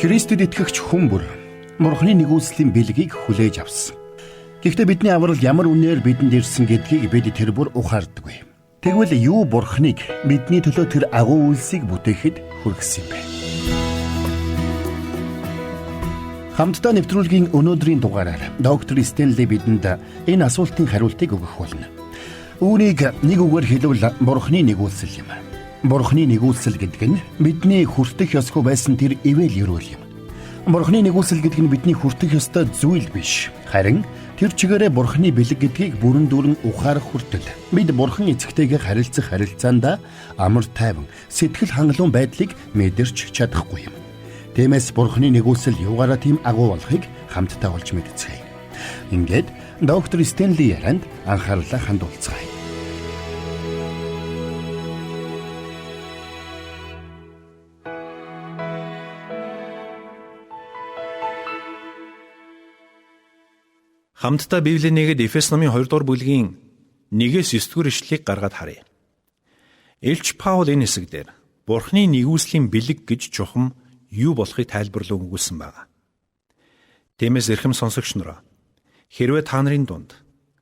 Христэд итгэгч хүн бүр Бурхны нэгүслийн бэлгийг хүлээж авсан. Гэхдээ бидний аврал ямар үнээр бидэнд ирсэн гэдгийг бид тэр бүр ухаардаггүй. Тэгвэл юу Бурхныг бидний төлөө тэр агуу үйлсийг бүтээхэд хүргэсэн юм бэ? Хамтдаа нэвтрүүлгийн өнөөдрийн дугаараар доктор Стенли бидэнд энэ асуултын хариултыг өгөх болно. Үүнийг нэг үгээр хэлбэл Бурхны нэгүүлсэл юм. Бурхны нэгүүлсэл гэдэг нь бидний хүртэх ёсгүй байсан тэр ивэл ерөөл юм. Бурхны нэгүүлсэл гэдэг нь бидний хүртэх ёстой зүйл биш. Харин тэр чигээрээ Бурхны бэлэг гэдгийг бүрэн дүүрэн ухаарах хүртэл бид Бурхан эцэгтэйгээ харилцах харилцаанд амар тайван, сэтгэл хангалуун байдлыг мэдэрч чадахгүй юм. Тиймээс Бурхны нэгүүлсэл юугаараа тийм агуу болохыг хамтдаа олж мэдцгээе. Ингээд доктор Стенли ярианд анхаарлаа хандуулцгаая. Хамтдаа Библийн нэгэд Эфес номын 2 дугаар бүлгийн 1-9 дугаар ишлэлийг гаргаад харъя. Илч Паул энэ хэсэгдэр Бурхны нэгүслийн бэлэг гэж чухам юу болохыг тайлбарлан өгүүлсэн байна. Тиймээс эрхэм сонсогч нараа, хэрвээ та нарын дунд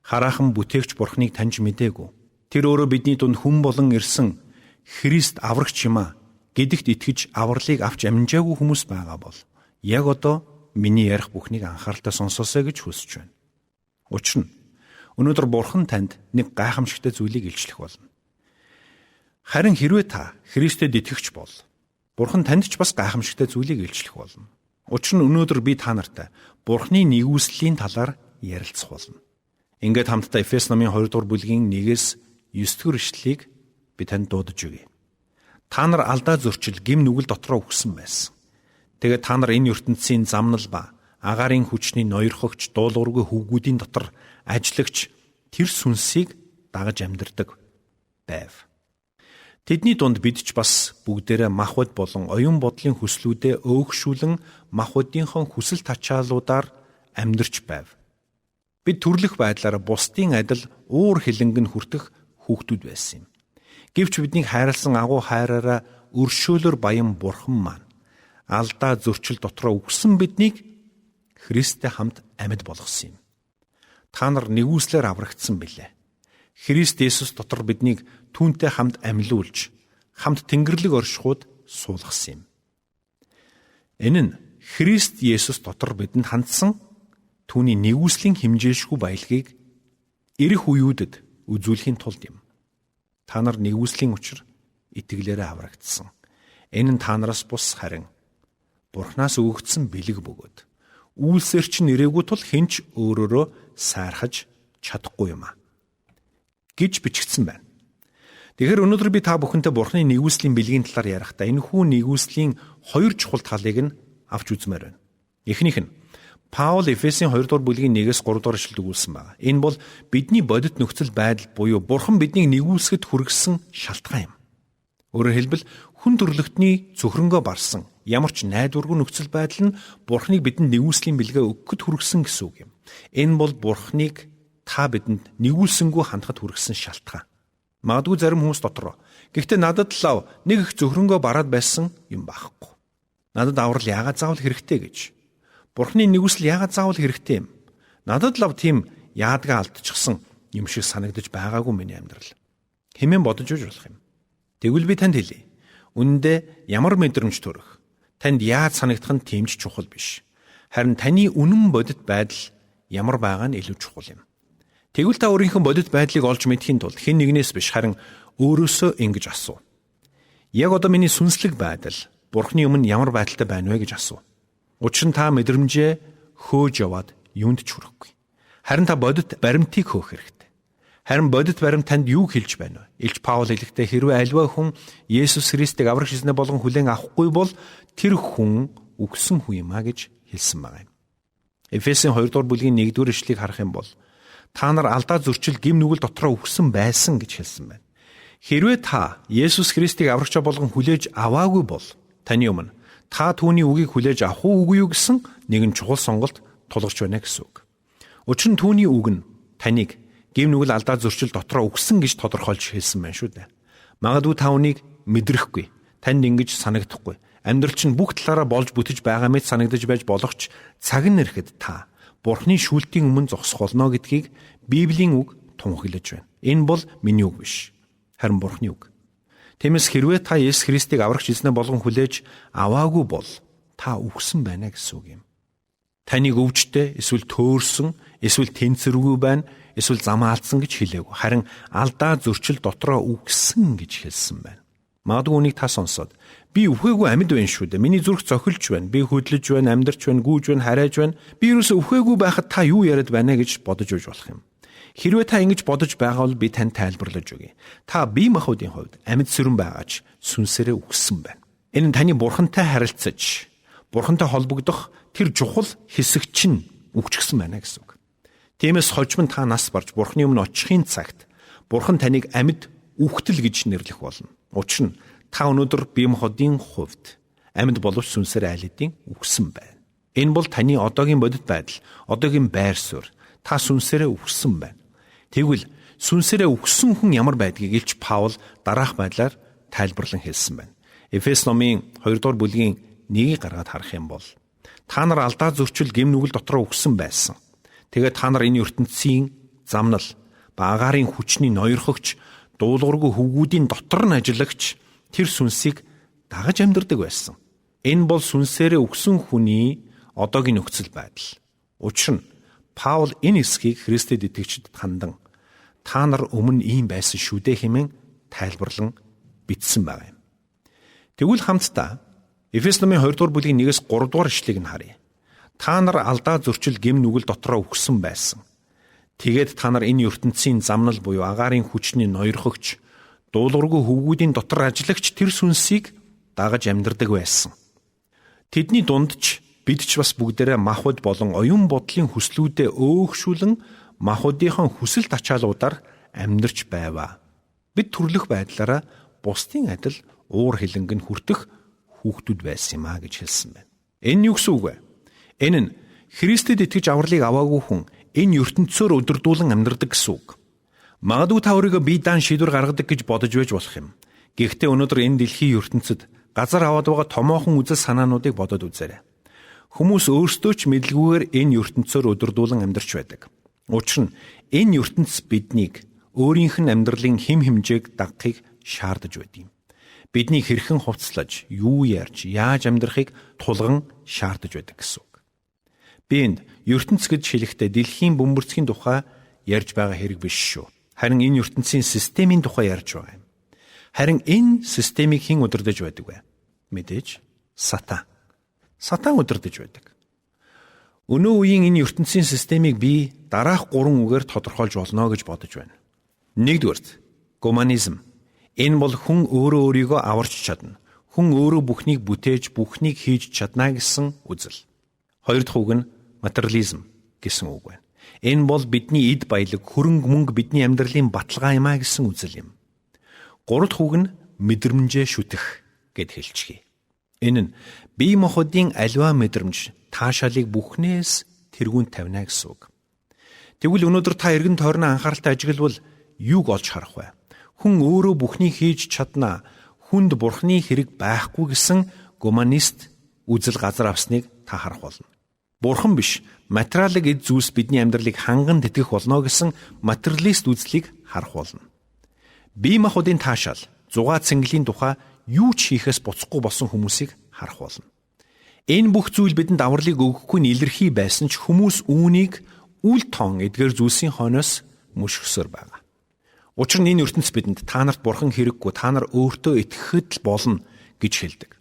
хараахан бүтээгч Бурхныг таньж мэдээгүй, тэр өөрөө бидний дунд хүн болон ирсэн Христ аврагч юм а гэдэгт итгэж авралыг авч амжаагүй хүмүүс байгаа бол яг одоо миний ярих бүхнийг анхааралтай сонсоосэй гэж хүсэж байна. Учир нь өнөөдөр Бурхан танд нэг гайхамшигтай зүйлийг илчлэх болно. Харин хэрвээ та Христэд итгэгч бол Бурхан танд ч бас гайхамшигтай зүйлийг илчлэх болно. Учир нь өнөөдөр би та нартай Бурханы нэгүслийн талаар ярилцах болно. Ингээд хамтдаа Эфес номын 2 дугаар бүлгийн 1-9 дугаар ишлэлийг би танд дуудаж өгье. Та нар алдаа зөрчил гим нүгэл дотроо өгсөн байсан. Тэгээд та нар энэ ертөнцийн замнал ба агаарын хүчний ноёрхогч дуулуургүй хөвгүүдийн дотор ажиллагч тэр сүнсийг дагаж амьдардаг байв. Тэдний дунд бид ч бас бүгдээрээ махбод болон оюун бодлын хүслүүдээ өөгшүүлэн махбодынхон хүсэл тачаалуудаар амьдарч байв. Бид төрлөх байдлаар бусдын адил уур хилэнгэн хүртэх хүүхдүүд байсан юм. Гэвч биднийг хайрласан агуу хайраараа өршөөлөөр баян Бурхан маань алдаа зөрчил дотроо өгсөн биднийг Христтэй хамт амьд болгосон юм. Та нар нэгүслэр аврагдсан билээ. Христ Есүс дотор биднийг түүнтэй хамт амьлуулж, хамт Тэнгэрлэг оршихуйд суулгасан юм. Энэ нь Христ Есүс дотор бидэнд хандсан түүний нэгүслийн хэмжээшгүй баялагийг ирэх үеүүдэд үзүүлэхийн тулд юм. Та нар нэгүслийн учир итгэлээрээ аврагдсан. Энэ нь та нараас бус харин Бурханаас өгөгдсөн бэлэг бөгөөд үйлсээр чинь ирээгүй тул хинч өөрөөрөө сайрхаж чадахгүй юм а гэж бичигдсэн байна. Тэгэхээр өнөөдөр би та бүхэнтэй Бурханы нэгүслийн бэлгийн талаар ярихдаа энэ хүү нэгүслийн 2 чухал талыг нь авч үзмээр байна. Эхнийх нь Паул Эфесийн 2 дугаар бүлгийн 1-3 дугаар ишлэлд өгүүлсэн байна. Энэ бол бидний бодит нөхцөл байдал буюу Бурхан биднийг нэгүсгэд хүргэсэн шалтгаан юм. Өөрөөр хэлбэл хүн төрлөختний цөхрөнгөө барсан ямар ч найдваргүй нөхцөл байдал нь Бурханыг бидэнд нэгүслийн бэлгээ өгөхөд хүргэсэн гэсэн үг юм. Энэ бол Бурханыг та бидэнд нэгүүлсэнгүй хандхад хүргэсэн шалтгаан. Магадгүй зарим хүмүүс дотор гэхдээ надад лав нэг их цөхрөнгөө бараад байсан юм байхгүй. Надад аврал яагаад заавал хэрэгтэй гэж. Бурханы нэгүсэл яагаад заавал хэрэгтэй юм. Надад лав тийм яадгаа алдчихсан юм шиг санагдаж байгаагүй миний амьдрал. Хэмээн бодож үж болох юм. Тэгвэл би танд хэлье. Үнэндээ ямар мэдрэмж төрөх, танд яаж санагдах нь тийм ч чухал биш. Харин таны үнэн бодит байдал ямар байгаа нь илүү чухал юм. Тэгвэл та өөрийнхөө бодит байдлыг олж мэдхийн тулд хэн нэгнээс биш харин өөрөөсөө ингэж асуу. Яг одоо миний сүнслэг байдал Бурханы өмнө ямар байдалтай байна вэ гэж асуу. Учир нь та мэдрэмжээ хөөж яваад юунд ч хүрэхгүй. Харин та бодит баримтыг хөөх хэрэгтэй. Харин бодит баримт танд юу хэлж байна вэ? Илч Паул хэлэхдээ хэрвээ аливаа хүн Есүс Христийг аврагч эзнээ болгон хүлээн авахгүй бол тэр хүн үгсэн хүн юм а гэж хэлсэн байгаа юм. Эфесийн 2 дугаар бүлгийн 1 дугаар ишлэлийг харах юм бол та нар алдаа зөрчил гим нүгэл дотроо өгсөн байсан гэж хэлсэн байна. Хэрвээ та Есүс Христийг аврагчаа болгон хүлээж аваагүй бол таны өмнө та түүний үгийг хүлээж авах үгүй юу гэсэн нэгэн чухал сонголт тулгарч байна гэсэн үг. Учир нь түүний үг нь таныг гим нүгэл алдаа зөрчил дотроо өгсөн гэж тодорхойлж хэлсэн байна шүү дээ. Магадгүй та үнийг мэдрэхгүй. танд ингэж санагдахгүй. Амьдрал чинь бүх талаараа болж бүтэж байгаа мэт санагдаж байж болох ч цаг нь ирэхэд та Бурхны шүүлтийн өмнө зогсох болно гэдгийг Библийн үг тунхаглаж байна. Энэ бол миний үг биш. Харин Бурхны үг. Тиймээс хэрвээ та Есүс Христийг аврагч эзнээ болгон хүлээж аваагүй бол та үхсэн байна гэсэн үг юм. Таныг өвчтэй, эсвэл төөрсөн, эсвэл тэнцвэргүй байна, эсвэл зам алдсан гэж хэлээгүй. Харин алдаа зөрчил дотроо үхсэн гэж хэлсэн байна. Магадгүй үнийг та сонсоод би үхээгүй амьд байна шүү дээ. Миний зүрх цохилж байна. Би хөдлөж байна, амьдарч байна, гүйж байна, харайж байна. Би юусоо үхээгүй байхад та юу яриад байна гэж бодож үйж болох юм. Хэрвээ та ингэж бодож байгаа бол би танд тайлбарлаж өгье. Та бие махбодын хувьд амьд сүрэн байгаач сүнсээрээ үхсэн байна. Энэ нь таны Бурхантай харилцаж, Бурхантай холбогдох тэр чухал хэсэг чинь үхчихсэн байна гэсэн үг. Тиймээс хожим та нас барж Бурхны өмнө очихын цагт Бурхан таныг амьд үхтэл гэж нэрлэх болно. Учир нь та өнөөдөр бие махбодын хувьд амьд боловч сүнсээр айлдын үхсэн байна. Энэ бол таны одоогийн бодит байдал, одоогийн байр суурь. Та сүнсээрээ үхсэн байна. Тэгвэл сүнсээрээ үхсэн хүн ямар байдгийг Илч Паул дараах байдлаар тайлбарлан хэлсэн байна. Эфес номын 2 дугаар бүлгийн 1-ийг гаргаад харах юм бол та нар алдаа зөрчил гэм нүгэл дотроо үхсэн байсан. Тэгээд та нар энэ ертөнцийн замнал, багаарын хүчний ноёрхогч, дуулуургүй хөвгүүдийн дотор нь ажиллагч тэр сүнсийг дагаж амьдардаг байсан. Энэ бол сүнсээрээ үхсэн хүний одоогийн нөхцөл байдал. Учир нь Паул энэ эсхийг Христэд итгэгчдэд хандан та нар өмнө ийм байсан шүү дээ хэмээн тайлбарлан бичсэн байгаа юм. Тэгвэл хамтдаа Эфес номын 2 дугаар бүлгийн 1-3 дугаар ишлэгийг нь харъя. Та нар алдаа зөрчил гэм нүгэл дотроо үхсэн байсан. Тэгээд та нар энэ ертөнцийн замнал буюу агаарын хүчний ноёрхогч, дуулуургүй хөвгүүдийн дотор ажиллагч тэр сүнсийг дагаж амьдардаг байсан. Тэдний дунд ч бид ч бас бүгдээрээ махбод болон оюун бодлын хүслүүдэд өөгшүүлэн махбодынхон хүсэл тачаалуудаар амьдарч байваа. Бид төрлөх байдлаараа бусдын адил уур хилэнгэн хүртэх хүүхдүүд байсан юм а гэж хэлсэн байна. Энэ юу гэсэн үг вэ? Энэ нь Христэд итгэж авралыг аваагүй хүн энэ ертөнцөөр өдөрдүүлэн амьдардаг гэсэн үг. Магадгүй та өөрийгөө бие даан шийдвэр гаргадаг гэж бодож байж болох юм. Гэхдээ өнөөдөр энэ дэлхийн ертөнцид газар аваад байгаа томоохон үзэл санаануудыг бодоод үзээрэй. Хүмүүс өөрсдөө ч мэдлгүйгээр энэ ертөнцөөр өдөрдүүлэн амьдарч байдаг. Учир нь энэ ертөнц биднийг өөрийнх нь амьдралын хэм хэмжээг дагахыг шаардаж байдаг юм. Биднийг хэрхэн хувцлаж, юу ярьж, яаж амьдрахыг тулган шаардаж байдаг гэсэн үг. Би энд ертөнц гэж хэлэхдээ дэлхийн бөмбөрцгийн тухай ярьж байгаа хэрэг биш шүү. Харин энэ ертөнцийн системийн тухай ярьж байгаа юм. Харин энэ системийг хэн удирдах байдаг вэ? Мэдээж Сатан. Сатан удирдах байдаг. Өнөө үеийн энэ ертөнцийн системийг би дараах 3 үгээр тодорхойлж болно гэж бодож байна. Нэгдүгээрт, гуманизм. Энэ бол хүн өөрөө өөрийгөө аварч чадна. Хүн өөрөө бүхнийг бүтээж, бүхнийг хийж чадна гэсэн үзэл. Хоёр дахь үг нь материализм гэсэн үг байна. Энэ бол бидний эд баялаг, хөрөнгө мөнгө бидний амьдралын баталгаа юм а гэсэн үзэл юм. Гурав дахь үг нь мэдрэмжээ шүтэх гэд хэлчихье. Энэ нь бие махбодын аливаа мэдрэмж, таашаалыг бүхнээс тэргүүнд тавина гэсэн үг. Тэгвэл өнөөдөр та эргэн тойрны анхааралтай ажиглавал юуг олж харах вэ? Хүн өөрөө бүхнийг хийж чадна, хүнд Бурхны хэрэг байхгүй гэсэн гуманист үзэл газар авсныг та харах болно. Бурхан биш, материалыг эд зүйлс бидний амьдралыг ханган тэтгэх болно гэсэн материалист үзлийг харах болно. Бие махбодын таашаал, зугаа цэнгэлийн тухай юу ч хийхээс буцахгүй болсон хүмүүсийг харах болно. Энэ бүх зүйл бидэнд авралыг өгөхгүй нь илэрхий байсан ч хүмүүс үүнийг үл тоон эдгээр зүйлсийн хойноос мөшгсөөр байгаа. Учир нь энэ ертөнц бидэнд та нарт Бурхан хэрэггүй, та нар өөртөө итгэхэд л болно гэж хэлдэг.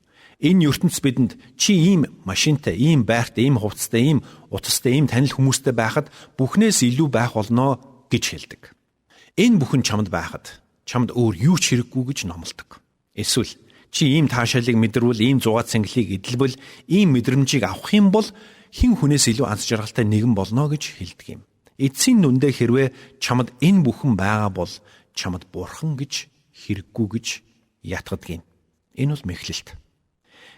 Энэ ертөнц бидэнд чи ийм машинтай, ийм байртай, ийм хувцастай, ийм утастай, ийм танил хүмүүстэй байхад бүхнээс илүү байх болно гэж хэлдэг. Энэ бүхэн чамд байхад чамд өөр юу ч хэрэггүй гэж номлодог. Эсвэл чи ийм таашаалыг мэдрвэл, ийм зугаа цэнгэлийг эдэлбэл, ийм мэдрэмжийг авах юм бол хэн хүнээс илүү аз жаргалтай нэгэн болно гэж хэлдэг юм. Эцсийн нүндээ хэрвээ чамд энэ бүхэн байгаа бол чамд Бурхан гэж хэрэггүй гэж ятгадаг юм. Энэ бол мэхлэлт.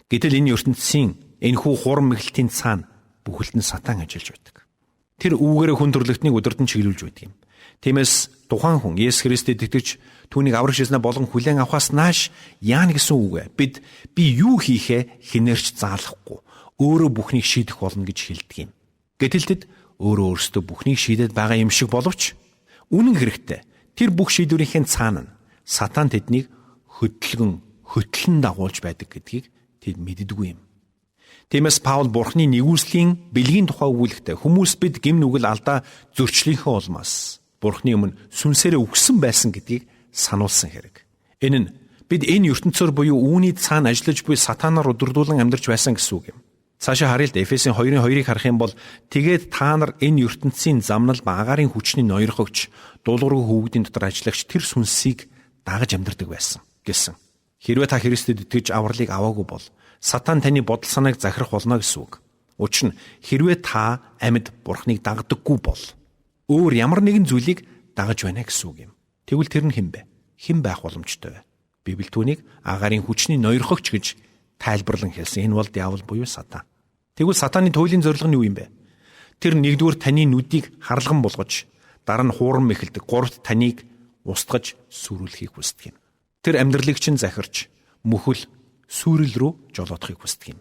Гэтэл энэ ертөнцийн энэхүү хурам мэхлэлтийн цаана бүхэлд нь Сатан ажиллаж байдаг. Тэр үүгээрээ хүн төрлөختнийг өдөртөн чиглүүлж байдаг юм. Тиймээс тухайн хүн Есүс Христэд итгэж түүнийг аврагч эзнээ болгон хүлээн авахаас нааш яана гэсэн үг вэ? Би юу хийхээ хинээрч заалахгүй, өөрөө бүхнийг шийдэх болно гэж хэлдэг юм. Гэтэл тэд өөрөө өөрсдөө бүхнийг шийдээд байгаа юм шиг боловч үнэн хэрэгтээ тэр бүх шийдвэрийн цаана нь Сатан тэднийг хөтлөн дагуулж байдаг гэдгийг тэд мэддэггүй юм. Тиймээс Паул Бурхны нэгүслийн бэлгийн тухай өгүүлэхдээ хүмүүс бид гим нүгэл алдаа зөрчлийнхөө улмаас Бурхны өмнө сүнсээрээ үхсэн байсан гэдгийг сануулсан хэрэг. Энэ нь бид энэ ертөнцөөр буюу үүний цаана ажиллаж буй сатанаар өдөрдүүлэн амьдарч байсан гэсэн үг юм. Цаашаа харъя л да, Эфесийн 2:2-ыг харах юм бол тэгээд та нар энэ ертөнцийн замнал ба агаарын хүчний ноёрхогч, дуулуургүй хүүгдийн дотор ажиллагч тэр сүнсийг дагаж амьдардаг байсан гэсэн. Хэрвээ та Христэд итгэж авралыг аваагүй бол Сатан таны бодол санааг захирах болно гэсэн үг. Учир нь хэрвээ та амьд Бурхныг дагдаггүй бол өөр ямар нэгэн зүйлийг дагаж байна гэсэн үг юм. Тэгвэл тэр нь хэн бэ? Хэн байх боломжтой вэ? Библи түүнийг агаарын хүчний ноёрхогч гэж тайлбарлан хэлсэн. Энэ бол диавол буюу Сатан. Тэгвэл Сатаны туйлын зорилго нь юу юм бэ? Тэр нэгдүгээр таны нүдийг харлган болгож, дараа нь хуурам мэхэлдэг, гуравт таныг устгаж сүрүүлэхийг хүсдэг юм. Тэр амьдралыг чинь захирч, мөхөл сүрэл рүү жолоодохыг хүсдэг юм.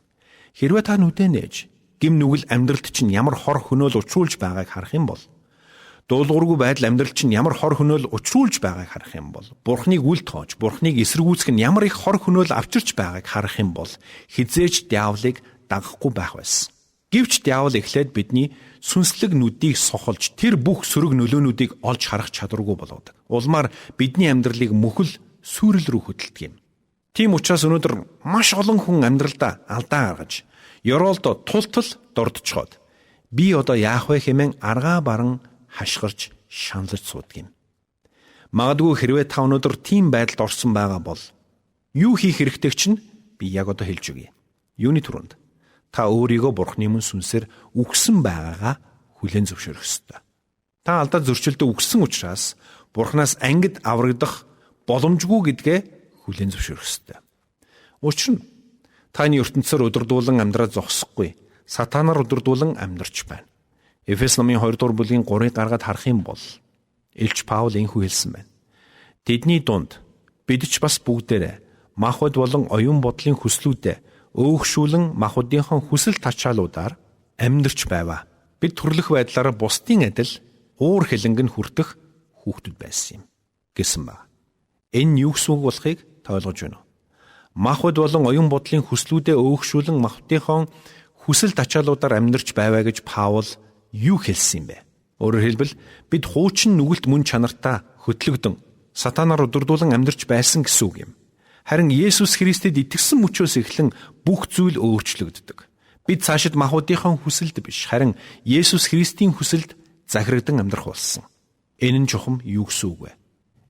Хэрвээ та нүдээ нээж, гим нүгэл амьдралд чинь ямар хор хөнөөл учруулж байгааг харах юм бол, дуулуургүй байдал амьдрал чинь ямар хор хөнөөл учруулж байгааг харах юм бол, Бурхныг үл тоож, Бурхныг эсэргүүцэх нь ямар их хор хөнөөл авчирч байгааг харах юм бол, хизээж диаволыг дагахгүй байх байсан. Гэвч диавол эхлээд бидний сүнслэг нүдийг сохолж, тэр бүх сөрөг нөлөөнүүдийг олж харах чадваргүй болгодог. Улмаар бидний амьдралыг мөхөл сүрэл рүү хөдөлдөг юм. Тийм учраас өнөөдөр маш олон хүн амьдралдаа алдаа гаргаж, ёроолдо тултал дордчхоод би одоо яах вэ хэмээн аргаа баран хашгирч шаналж суудаг юм. Магадгүй хэрвээ та өнөөдөр тийм байдалд орсон байгаа бол юу хийх хэрэгтэйг чинь би яг одоо хэлж өгье. Юуны түрүүнд та өөрийгөө Бурхны өмнө сүнсээр үхсэн байгаагаа хүлээн зөвшөөрөх ёстой. Та алдаа зөрчилдөө үхсэн учраас Бурханаас ангид аврагдах боломжгүй гэдгээ хүлээн зөвшөөрөх ёстой. Учир нь таны ертөнцөөр өдөрдүүлэн амьдраад зогсохгүй, Сатанаар өдөрдүүлэн амьдарч байна. Эфес номын 2 дугаар бүлгийн 3-ыг гаргаад харах юм бол Илч Паул энхүү хэлсэн байна. Тэдний дунд бид ч бас бүгдээрээ махбод болон оюун бодлын хүслүүдэд өөгшүүлэн махбодынхон хүсэл тачаалуудаар амьдарч байваа. Бид төрлөх байдлаараа бусдын адил уур хилэнгэн хүртэх хүүхдүүд байсан юм гэсэн ба. Энэ юу гэсэн үг болохыг та ойлгож байна уу? Махбод болон оюун бодлын хүслүүдэд өөгшүүлэн махбодынхон хүсэл тачаалуудаар амьдарч байваа гэж Паул юу хэлсэн юм бэ? Өөрөөр хэлбэл бид хуучин нүгэлт мөн чанартаа хөтлөгдөн Сатанаар өдөрдүүлэн амьдарч байсан гэсэн үг юм. Харин Есүс Христэд итгэсэн мөчөөс эхлэн бүх зүйл өөрчлөгддөг. Бид цаашид махбодынхон хүсэлд биш, харин Есүс Христийн хүсэлд захирагдан амьдрах болсон. Энэ нь чухам юу гэсэн үг вэ?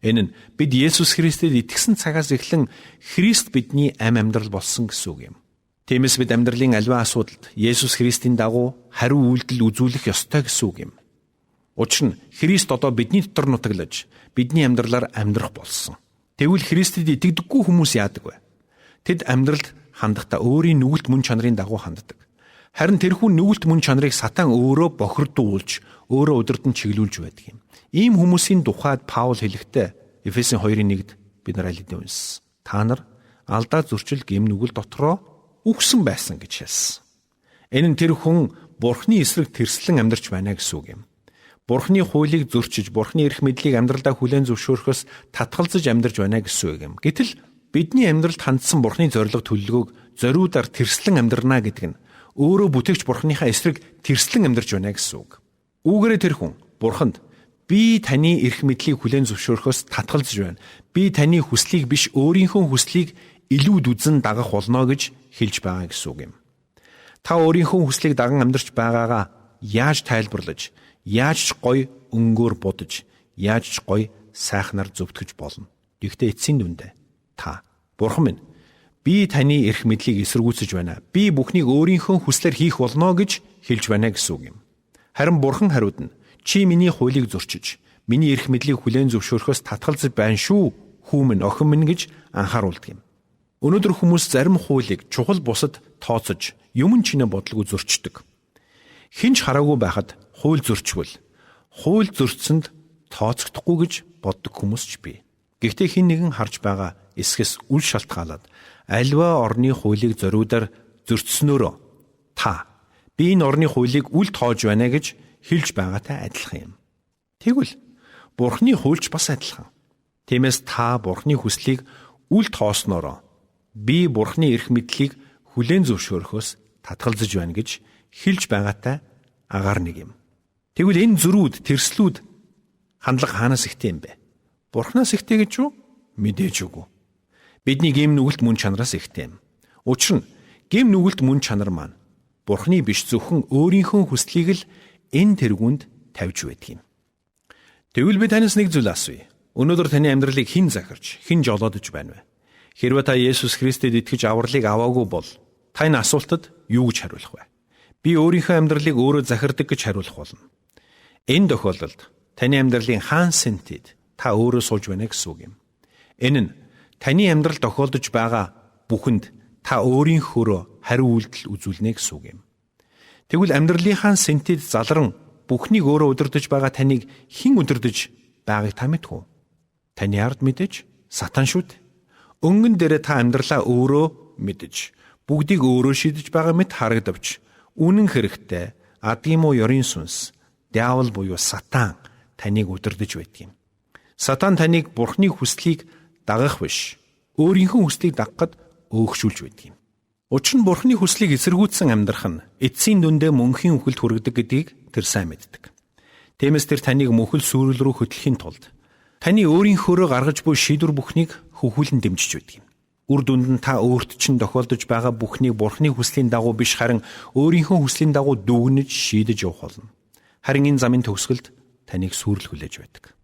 Энэ нь бид Есүс Христэд итгэсэн цагаас эхлэн Христ бидний амьдрал болсон гэсэн үг юм. Тиймээс бид амьдралын аливаа асуудалд Есүс Христийн дагуу хариу үйлдэл үзүүлэх ёстой гэсэн үг юм. Учир нь Христ одоо бидний дотор нутаглаж, бидний амьдралаар амьдрах болсон. Тэгвэл Христэд итгэдэггүй хүмүүс яадаг вэ? Тэд амьдралд хандахдаа өөрийн нүгэлт мөн чанарын дагуу ханддаг. Харин тэрхүү нүгэлт мөн чанарыг Сатан өөрөө бохирдуулж, өөрөө удирдан чиглүүлж байдаг юм. Ийм хүмүүсийн тухайд Паул хэлэхдээ Эфесийн 2:1-д бид нар аль хэдийн уншсан. Та нар алдаа зөрчил гэм нүгэл дотроо үхсэн байсан гэж хэлсэн. Энэ нь тэр хүн Бурхны эсрэг тэрслэн амьдарч байна гэсэн үг юм. Бурхны хуулийг зөрчиж, Бурхны эрх мэдлийг амьдралдаа хүлээн зөвшөөрөхөөс татгалзаж амьдарч байна гэсэн үг юм. Гэтэл бидний амьдралд хандсан Бурхны зорилго төлөвлөгөөг зориудаар тэрслэн амьдрнаа гэдэг нь өөрөө бүтээгч Бурхныхаа эсрэг тэрслэн амьдарч байна гэсэн үг. Үүгээрээ тэр хүн Бурханд би таны эрх мэдлийг хүлээн зөвшөөрөхөөс татгалзаж байна. Би таны хүслийг биш өөрийнхөө хүслийг илүүд үзэн дагах болно гэж хэлж байгаа гэсэн үг юм. Та өөрийнхөө хүслийг даган амьдарч байгаагаа яаж тайлбарлаж, яаж ч гоё өнгөөр будаж, яаж ч гоё сайхнаар зөвтгөж болно. Гэхдээ эцсийн дүндээ та Бурхан минь би таны эрх мэдлийг эсэргүүцэж байна. Би бүхнийг өөрийнхөө хүслээр хийх болно гэж хэлж байна гэсэн үг юм. Харин Бурхан хариуд нь чи миний хуулийг зөрчиж, миний эрх мэдлийг хүлээн зөвшөөрөхөөс татгалзаж байна шүү, хүү минь охин минь гэж анхааруулдаг юм. Өнөөдөр хүмүүс зарим хуулийг чухал бусад тооцож, юм чинээ бодлого зөрчдөг. Хинч хараагүй байхад хууль зөрчвөл, хууль зөрчсөнд тооцогдохгүй гэж боддог хүмүүс ч бий. Гэхдээ хэн нэгэн харж байгаа эсгэс үл шалтгаалаад альва орны хуулийг зориудаар зөрчснөөрөө та би энэ орны хуулийг үл тоож байна гэж хэлж байгаатай адилхан юм. Тэгвэл Бурхны хуульч бас адилхан. Тиймээс та Бурхны хүслийг үл тоосноороо би Бурхны эрх мэдлийг хүлээн зөвшөөрөхөөс татгалзаж байна гэж хэлж байгаатай агаар нэг юм. Тэгвэл энэ зөрүүд, тэрслүүд хандлага хаанаас ихтэй юм бэ? Бурхнаас ихтэй гэж юу? Мэдээж үгүй. Бидний гэм нүгэлт мөн чанараас ихтэй юм. Учир нь гэм нүгэлт мөн чанар маань Бурхны биш зөвхөн өөрийнхөө хүслийг л энэ тэргуунд тавьж байдаг юм. Тэгвэл би танаас нэг зүйл асууя. Өнөөдөр таны амьдралыг хэн захирч, хэн жолоодож байна вэ? Хэрвээ та Есүс Христэд итгэж авралыг аваагүй бол та энэ асуултад юу гэж хариулах вэ? Би өөрийнхөө амьдралыг өөрөө захирдаг гэж хариулах болно. Энэ тохиолдолд таны амьдралын хаан сэнтэд та өөрөө сууж байна гэсэн үг юм. Энэ нь таны амьдрал тохиолдож байгаа бүхэнд та өөрийнхөөрөө хариу үйлдэл үзүүлнэ гэсэн үг юм. Тэгвэл амьдралынхаа сэнтэд залран бүхнийг өөрөө удирдах байгаа таныг хэн удирдах байгааг та мэдв үү? Таны ард мэдээж сатан шүү дээ. Өнгөн дээрээ та амьдралаа өөрөө мэдэж, бүгдийг өөрөө шийдэж байгаа мэт харагдавч, үнэн хэрэгтээ адгийн муу ёрын сүнс, диавол буюу сатан таныг удирдах байдаг юм. Сатан таныг Бурхны хүслийг дагах биш, өөрийнхөө хүслийг дагахад өөгшүүлж байдаг юм. Учир нь Бурхны хүслийг эсэргүүцсэн амьдрах нь эцсийн дүндээ мөнхийн үхэлд хүргэдэг гэдгийг тэр сайн мэддэг. Тиймээс тэр таныг мөхөл сүрэл рүү хөтлөхийн тулд таны өөрийнхөөрөө гаргаж буй шийдвэр бүхнийг хөвгүүлэн дэмжиж байдаг юм. Үр дүнд нь та өөрт чинь тохиолдож байгаа бүхнийг Бурхны хүслийн дагуу биш харин өөрийнхөө хүслийн дагуу дүгнэж шийдэж явах болно. Харин энэ замын төгсгөлд таныг сүрэл хүлээж байдаг.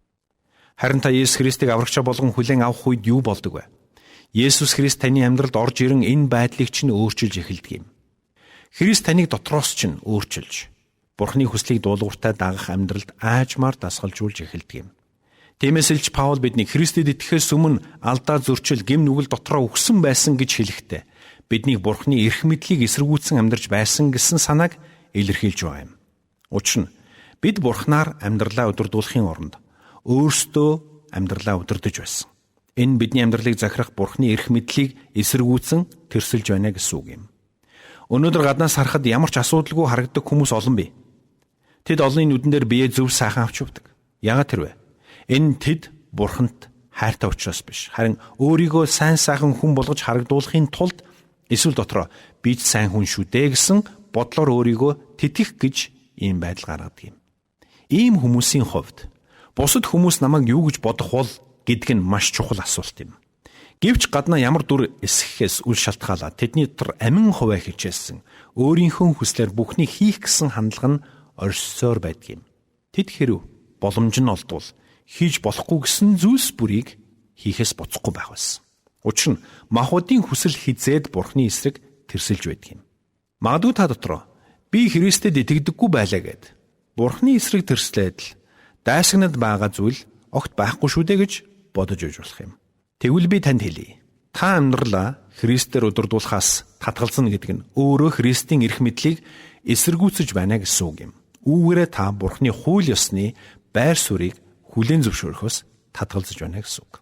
Харин та Есүс Христийг аврагчаа болгон хүлээн авах үед юу болдог вэ? Есүс Христ таны амьдралд орж ирэн энэ байдлыг чинь өөрчилж эхэлдэг юм. Христ таныг дотроос чинь өөрчилж, Бурхны хүслийг дуулууртай дагах амьдралд аажмаар дасгалжуулж эхэлдэг юм. Тиймээс Илч Паул биднийг Христэд итгэхээс өмнө алдаа зөрчил гэм нүгэл дотроо өгсөн байсан гэж хэлэхдээ биднийг Бурхны эрх мэдлийг эсэргүүцсэн амьдарч байсан гэсэн санааг илэрхийлж байгаа юм. Учир нь бид Бурхнаар амьдралаа удирдуулахын оронд өөрсдөө амьдралаа удирдах байсан. Энэ бидний амьдралыг захирах Бурхны эрх мэдлийг эсэргүүцсэн тэрсэлж байна гэсэн үг юм. Өнөөдөр гаднаас харахад ямар ч асуудалгүй харагддаг хүмүүс олон бий. Тэд олонний нүдэн дээр бие зөв сайхан авч явдаг. Яагаад тэр вэ? Энэ тэд Бурханд хайртай учраас биш. Харин өөрийгөө сайн сайхан хүн болгож харагдуулахын тулд эсвэл дотроо би ч сайн хүн шүү дээ гэсэн бодлоор өөрийгөө тэтгэх гэж ийм байдал гаргадаг юм. Ийм хүмүүсийн хувьд бусад хүмүүс намайг юу гэж бодох бол гэдг нь маш чухал асуулт юм. Гэвч гаднаа ямар дүр эсэхээс үл шалтгаалаад тэдний дотор амин хуваа хичээсэн өөрийнхөө хүслээр бүхнийг хийх гэсэн хандлага нь оршсоор байдаг юм. Тэд хэрв боломж нь олдвол хийж болохгүй гэсэн зүйлс бүрийг хийхээс буцахгүй байх байсан. Учир нь махбодын хүсэл хизээд Бурхны эсрэг тэрсэлж байдаг юм. Магадгүй та дотроо би Христэд итгэдэггүй байлаа гэд Бурхны эсрэг тэрслээд л дайсагнад байгаа зүйл огт байхгүй шүү дээ гэж бодож үйж болох юм. Тэгвэл би танд хэлье. Та амьдралаа Христээр удирдуулахаас татгалзна гэдэг нь өөрөө Христийн эрх мэдлийг эсэргүүцэж байна гэсэн үг юм. Үүгээрээ та Бурхны хууль ёсны байр суурийг хүлээн зөвшөөрөхөөс татгалзаж байна гэсэн үг.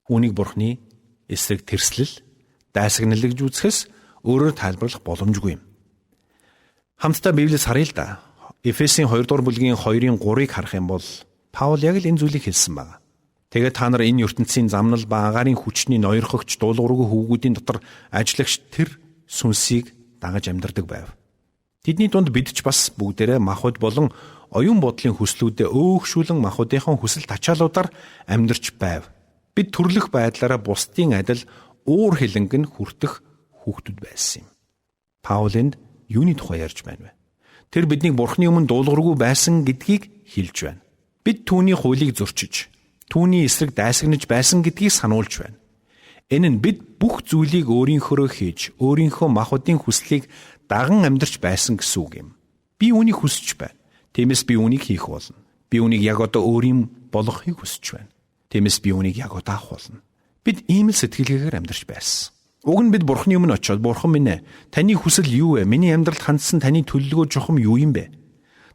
Үүнийг Бурхны эсрэг тэрслэл, дайсагналж үзэхээс өөрөөр тайлбарлах боломжгүй юм. Хамтдаа Библиэс харъя л да. Эфесийн 2 дугаар бүлгийн 2-ын 3-ыг харах юм бол Паул яг л энэ зүйлийг хэлсэн байна. Тэгээд та нар энэ ертөнцийн замнал ба агаарын хүчний ноёрхогч дуулуургүй хүүгүүдийн дотор ажиллагч тэр сүнсийг дагаж амьдардаг байв. Тэдний дунд бид ч бас бүгдээрээ махбод болон оюун бодлын хүслүүдэд өөгшүүлэн махбодынхон хүсэл тачаалуудаар амьдарч байв. Бид төрлөх байдлаараа бусдын адил уур хилэнг нь хүртэх хүүхдүүд байсан юм. Паул энд юуны тухай ярьж байна вэ? Тэр биднийг Бурхны өмнө дуулуургүй байсан гэдгийг хэлж байна. Бид түүний хуулийг зөрчиж, түүний эсрэг дайсагнаж байсан гэдгийг сануулж байна. Энэ нь бид бүх зүйлийг өөрийнхөө хийж, өөрийнхөө махбодын хүслийг даган амьдарч байсан гэсэн үг юм. Би үүнийг хүсэж байна. Тиймээс би үүнийг хийх болно. Би үүнийг яг одоо өөрийн болгохыг хүсэж байна. Тиймээс би үүнийг яг одоо авах болно. Бид ийм л сэтгэлгээгээр амьдарч байсан. Уг нь бид Бурхны өмнө очиод Бурхан минь ээ, таны хүсэл юу вэ? Миний амьдралд хандсан таны төлөвлөгөө чухам юу юм бэ?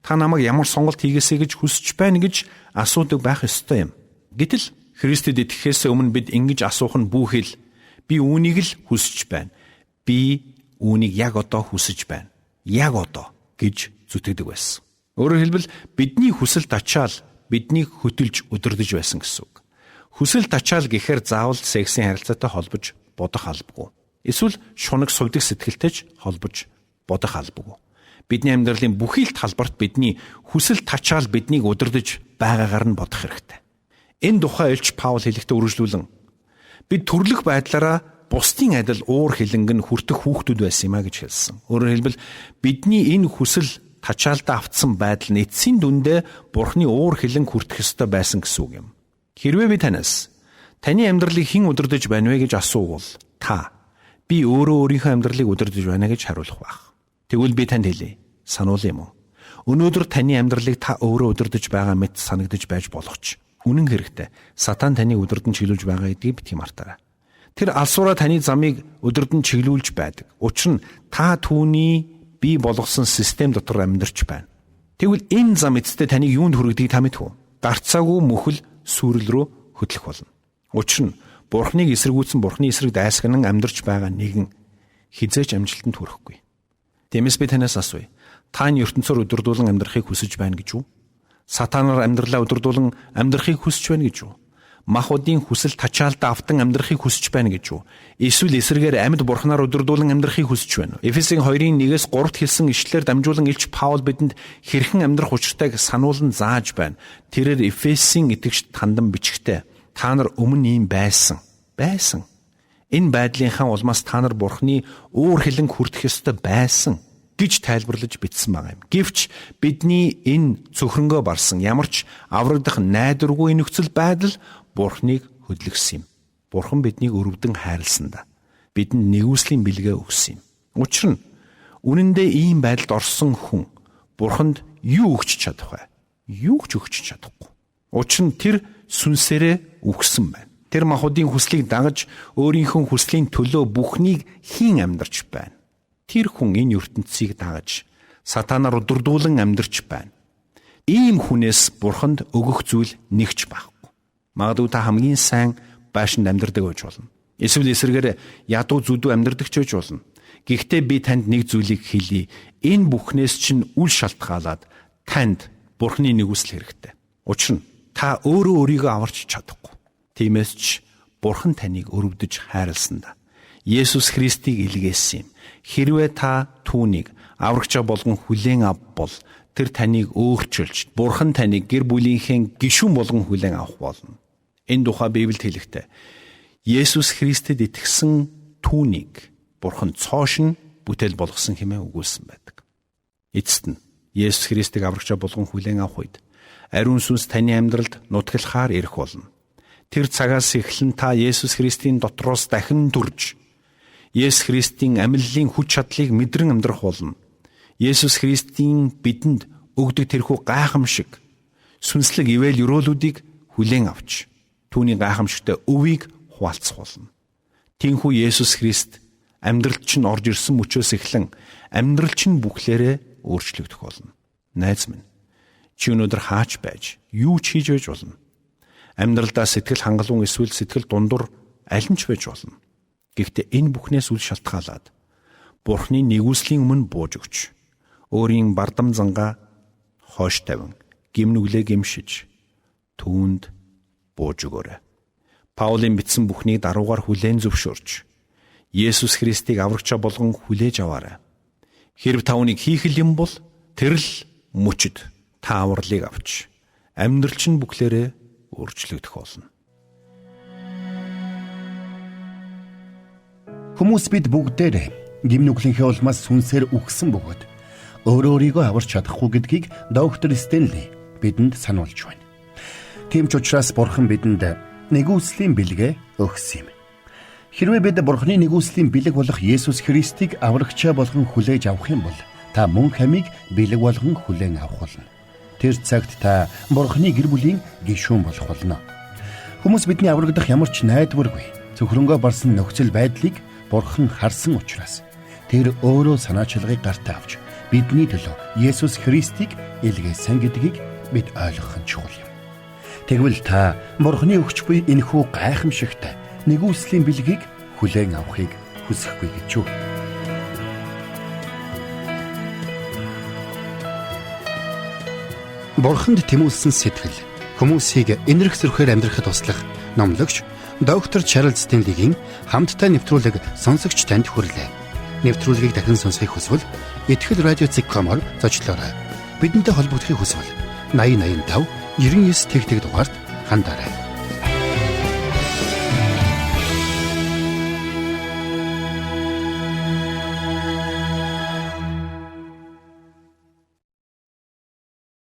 Та намайг ямар сонголт хийгээсэй гэж хүсэж байна гэж асуудаг байх ёстой юм. Гэтэл Христэд итгэхээс өмнө бид ингэж асуух нь бүхэл би үүнийг л хүсэж байна. Би үүнийг яг одоо хүсэж байна. Яг одоо гэж зүтгэдэг байсан. Өөрөөр хэлбэл бидний хүсэл тачаал биднийг хөтөлж өдөрдөж байсан гэсэн үг. Хүсэл тачаал гэхээр заавал сексийн харилцаатай холбож бодох албагүй. Эсвэл шунаг сувдаг сэтгэлтэйч холбож бодох албагүй. Бидний амьдралын бүхий л талбарт бидний хүсэл тачаал биднийг өдөрдөж байгаагаар нь бодох хэрэгтэй. Энэ тухай Илч Паул хэлэхдээ үргэлжлүүлэн бид төрлөх байдлаараа бусдын адил уур хилэнг нь хүртэх хүүхдүүд байсан юм а гэж хэлсэн. Өөрөөр хэлбэл бидний энэ хүсэл тачаалтаа автсан байдал нь эцсийн дүндээ Бурхны уур хилэнг хүртэх ёстой байсан гэсэн үг юм. Хэрвээ би танаас таны амьдралыг хэн өдөрдөж байна вэ гэж асуувал та би өөрөө өөрийнхөө амьдралыг өдөрдөж байна гэж хариулах байх. Тэгвэл би танд хэлье. Сануул юм уу? Өнөөдөр таны амьдралыг та өөрөө өдөрдөж байгаа мэт санагдаж байж болох ч үнэн хэрэгтээ сатан таныг өдөрдөн чиглүүлж байгаа гэдгийг бити мартаарай. Тэр алсуураа таны замыг өдөрдөн чиглүүлж байдаг. Учир нь та түүний бий болгосон систем дотор амьдарч байна. Тэгвэл энэ зам эцэстээ таныг юунд хүргэдэг та мэдв үү? Гарцаагүй мөхөл сүрэл рүү хөтлөх болно. Учир нь Бурхныг эсэргүүцэн Бурхны эсрэг дайсагнан амьдарч байгаа нэгэн хизээч амжилтанд хүрэхгүй. Тиймээс би танаас асууя. Та энэ ертөнцөөр өдөрдүүлэн амьдрахыг хүсэж байна гэж үү? Сатанаар амьдралаа өдөрдүүлэн амьдрахыг хүсэж байна гэж үү? Махуудын хүсэл тачаалтаа автан амьдрахыг хүсэж байна гэж үү? Эсвэл эсрэгээр амьд Бурхнаар өдөрдүүлэн амьдрахыг хүсэж байна уу? Эфесийн 2:1-3 хэлсэн ишлэлээр дамжуулан Илч Паул бидэнд хэрхэн амьдрах учиртайг сануулan зааж байна. Тэрээр Эфесийн итгэгчд хандан бичгтээ та нар өмнө ийм байсан. Энэ байдлынхаа улмаас та нар Бурхны уур хилэнг хүртэх ёстой байсан гэж тайлбарлаж бичсэн байгаа юм. Гэвч бидний энэ цөхрөнгөө барсан ямар ч аврагдах найдваргүй нөхцөл байдал Бурхныг хөдлөсөн юм. Бурхан биднийг өрөвдөн хайрласан да. Бидэнд нэгүслийн бэлгээ өгсөн юм. Учир нь үнэндээ ийм байдалд орсон хүн Бурханд юу өгч чадах вэ? Юу ч өгч чадахгүй. Учир нь тэр сүнсээрээ үгсэн байна. Тэр махуудын хүслийг дагаж өөрийнхөө хүслийн төлөө бүхнийг хийн амьдарч байна. Тэр хүн энэ ертөнцийг дагаж сатанаар өдөрдүүлэн амьдарч байна. Ийм хүнээс Бурханд өгөх зүйл нэгч байхгүй. Магадгүй та хамгийн сайн байшинд амьдардаг байж болно. Эсвэл эсрэгээр ядуу зүдүү амьдардаг ч байж болно. Гэхдээ би танд нэг зүйлийг хэлье. Энэ бүхнээс чинь үл шалтгаалаад танд Бурхны нэгүсэл хэрэгтэй. Учир нь та өөрөө өөрийгөө аварч чадахгүй. Тиймээс ч Бурхан таныг өрөвдөж хайрласан да. Есүс Христийг илгээсэн юм. Хэрвээ та түүнийг аврагчаа болгон хүлээн авбал тэр таныг өөрчилж Бурхан таныг гэр бүлийнхээ гишүүн болгон хүлээн авах болно. Энэ тухай Библиэд хэлэхдээ Есүс Христэд итгэсэн түүнийг Бурхан цоош нь бүтээл болгосон хэмээн өгүүлсэн байдаг. Эцэст нь Есүс Христийг аврагчаа болгон хүлээн авах үед ариун сүнс таны амьдралд нутаглахаар ирэх болно. Тэр цагаас эхлэн та Есүс Христийн дотроос дахин төрж Есүс Христийн амьллын хүч чадлыг мэдрэн амьдрах болно. Есүс Христийн бидэнд өгдөг тэрхүү гайхамшиг сүнслэг ивэл өрөөлүүдийг хүлээн авч түүний гайхамшигтай өвийг хуваалцах болно. Тинхүү Есүс Христ амьдралд чинь орж ирсэн мөчөөс эхлэн амьдрал чинь бүхлээрээ өөрчлөгдөх болно. Найз минь, чи өнөөдөр хаач байж, юу ч хийж байж болно. Амьдралдаа сэтгэл хангалуун эсвэл сэтгэл дундуур аль нь ч байж болно. Гэхдээ энэ бүхнээс үл шалтгаалаад Бурхны нэгүслийн өмнө бууж өгч өөрийн бардам зангаа хойш тавин гимнүглээ гимшиж түүнд бууж өгөөрэй. Паулийн бичсэн бүхнийг даруугаар хүлээн зөвшөөрч Есүс Христийг аврагчаа болгон хүлээж аваарай. Хэрв та үүнийг хийх юм бол тэр л мөчөд та авралыг авч амьдрал чинь бүхлээрээ өөрчлөгдөх болно. Хүмүүс бид бүгдээрээ гимнүглийнхээ улмаас сүнсээр үхсэн бөгөөд өөрийгөө аварч чадахгүй гэдгийг доктор Стенли бидэнд сануулж байна. Тийм ч учраас Бурхан бидэнд нэгүслийн бэлгээ өгсөн юм. Хэрвээ бид Бурханы нэгүслийн бэлэг болох Есүс Христийг аврагчаа болгон хүлээж авах юм бол та мөн хамиг бэлэг болгон хүлээн авах болно. Тэр цагт та Бурханы гэр бүлийн гишүүн болох болно. Хүмүүс бидний аврагдах ямар ч найдваргүй цөхрөнгөө барсан нөхцөл байдлыг Бурхан харсан учраас тэр өөрөө санаачилгыг гартаа авч бидний төлөө Есүс Христийг илгээсэн гэдгийг бид ойлгох нь чухал юм. Тэгвэл та Бурхны өгч буй энэхүү гайхамшигтай нэгүслийн бэлгийг хүлээн авахыг хүсэхгүй гэж юу? Бурханд тэмүүлсэн сэтгэл хүмүүсийг энэрх зөрхөөр амьдрахад туслах номлогч доктор Чарлз Стенлигийн хамттай нэвтрүүлэг сонсогч танд хүрэлээ. Нэвтрүүлгийг дахин сонсохыг хүсвэл Итгэл радио.com-оор зочлоорой. Бидэнтэй холбогдохыг хүсвэл 8085 99 тэгтэг дугаард хандаарай.